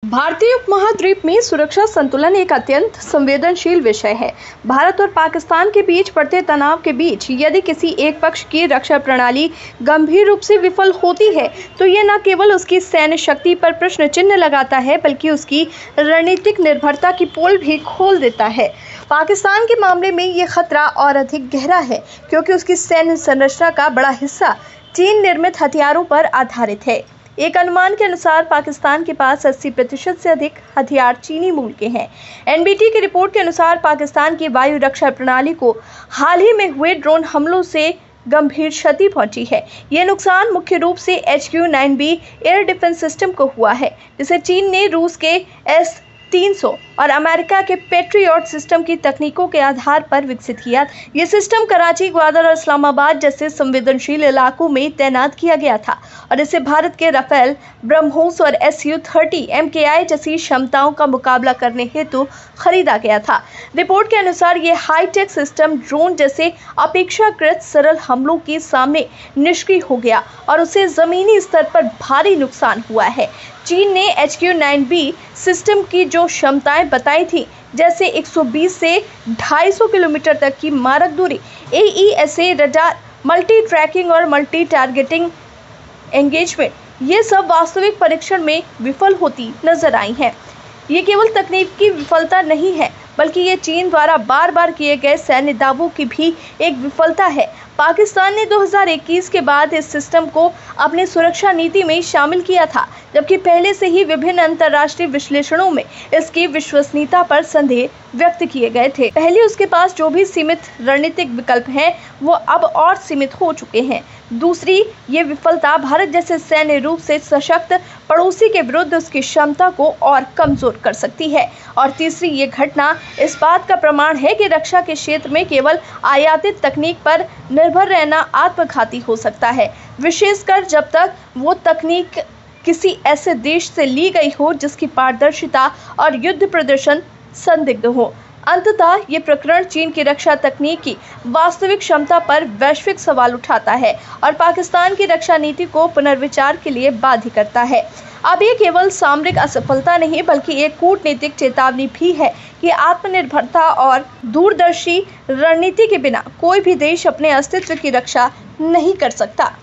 भारतीय उपमहाद्वीप में सुरक्षा संतुलन एक अत्यंत संवेदनशील विषय है। भारत और पाकिस्तान के बीच बढ़ते तनाव के बीच यदि किसी एक पक्ष की रक्षा प्रणाली गंभीर रूप से विफल होती है तो यह न केवल उसकी सैन्य शक्ति पर प्रश्न चिन्ह लगाता है बल्कि उसकी रणनीतिक निर्भरता की पोल भी खोल देता है। पाकिस्तान के मामले में ये खतरा और अधिक गहरा है क्योंकि उसकी सैन्य संरचना का बड़ा हिस्सा चीन निर्मित हथियारों पर आधारित है। एक अनुमान के अनुसार पाकिस्तान के पास 80% से अधिक हथियार चीनी मूल के हैं। एनबीटी की रिपोर्ट के अनुसार पाकिस्तान की वायु रक्षा प्रणाली को हाल ही में हुए ड्रोन हमलों से गंभीर क्षति पहुंची है। ये नुकसान मुख्य रूप से HQ-9B एयर डिफेंस सिस्टम को हुआ है, जिसे चीन ने रूस के S-300 और अमेरिका के पेट्रियट सिस्टम की तकनीकों के आधार पर विकसित किया। ये सिस्टम कराची, ग्वादर और इस्लामाबाद जैसे संवेदनशील इलाकों में तैनात किया गया था और इसे भारत के राफेल, ब्रह्मोस और Su-30 MKI जैसी क्षमताओं का मुकाबला करने हेतु खरीदा गया था। रिपोर्ट के अनुसार ये हाईटेक सिस्टम ड्रोन जैसे अपेक्षाकृत सरल हमलों के सामने निष्क्रिय हो गया और उसे जमीनी स्तर पर भारी नुकसान हुआ है। चीन ने HQ-9B सिस्टम की जो क्षमताएं बताई थी, जैसे 120 से 250 किलोमीटर तक की मारक दूरी, AESA रडार, मल्टी ट्रैकिंग और मल्टी टारगेटिंग एंगेजमेंट, ये सब वास्तविक परीक्षण में विफल होती नजर आई हैं। ये केवल तकनीक की विफलता नहीं है बल्कि ये चीन द्वारा बार बार किए गए सैन्य दावों की भी एक विफलता है। पाकिस्तान ने 2021 के बाद इस सिस्टम को अपनी सुरक्षा नीति में शामिल किया था, जबकि पहले से ही विभिन्न अंतर्राष्ट्रीय विश्लेषणों में इसकी विश्वसनीयता पर संदेह व्यक्त किए गए थे। पहले उसके पास जो भी सीमित रणनीतिक विकल्प हैं, वो अब और सीमित हो चुके हैं। दूसरी, ये विफलता भारत जैसे सैन्य रूप से सशक्त पड़ोसी के विरुद्ध उसकी क्षमता को और कमजोर कर सकती है। और तीसरी, ये घटना इस बात का प्रमाण है कि रक्षा के क्षेत्र में केवल आयातित तकनीक पर निर्भर रहना आत्मघाती हो सकता है, विशेषकर जब तक वो तकनीक किसी ऐसे देश से ली गई हो जिसकी पारदर्शिता और युद्ध प्रदर्शन संदिग्ध हो। अंततः ये प्रकरण चीन की रक्षा तकनीक की वास्तविक क्षमता पर वैश्विक सवाल उठाता है और पाकिस्तान की रक्षा नीति को पुनर्विचार के लिए बाध्य करता है। अब ये केवल सामरिक असफलता नहीं बल्कि एक कूटनीतिक चेतावनी भी है कि आत्मनिर्भरता और दूरदर्शी रणनीति के बिना कोई भी देश अपने अस्तित्व की रक्षा नहीं कर सकता।